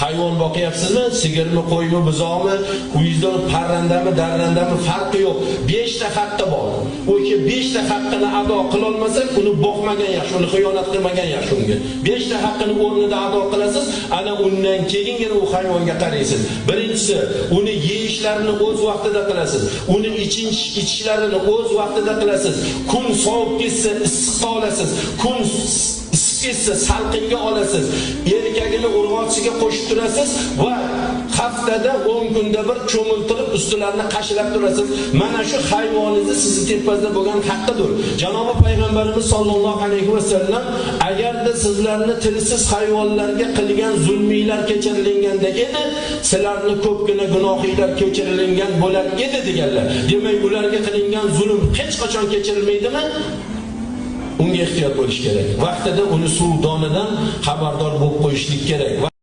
hayvon boqyapsizmi? Sigirmi, qo'ymi, buzoqmi, uyingizda parrandami, darrandami farqi yo'q. 5 ta haqqi bor. O ki 5 ta haqqini ado qila olmasak, uni boqmagan yaxshi, uni xiyonat qilmagan yaxshi unga. 5 ta haqqini o'rnida ado qilasiz, ana undan keyingina u hayvonga qaraysiz. Birinchisi, uni yeyishlarini o'z vaqtida qilasiz. Uni ichishlarini o'z vaqtida qilasiz. Kun sovib ketsa issiqqa olasiz. Kun isib salqinga olasiz. Erkagini urg'ochiga qo'shib turasiz va haftada 10 kunda bir cho'miltirib ustilarini qashilab turasiz. Mana shu hayvoningizni sizni tepangizda bo'lgan haqqidir. Janobi payg'ambarimiz sollallohu alayhi va sallam agarda sizlarni tilsiz hayvonlarga qilgan zulminglar kechirilganda edi, sizlarni ko'pgina gunohinglar kechirilgan bo'lar edi deganlar. Demak, ularga qilingan zulm hech qachon kechirilmaydimi? Unga ehtiyot bo'lish kerak. Vaqtida uni suv donidan xabardor bo'lib qo'yishlik kerak.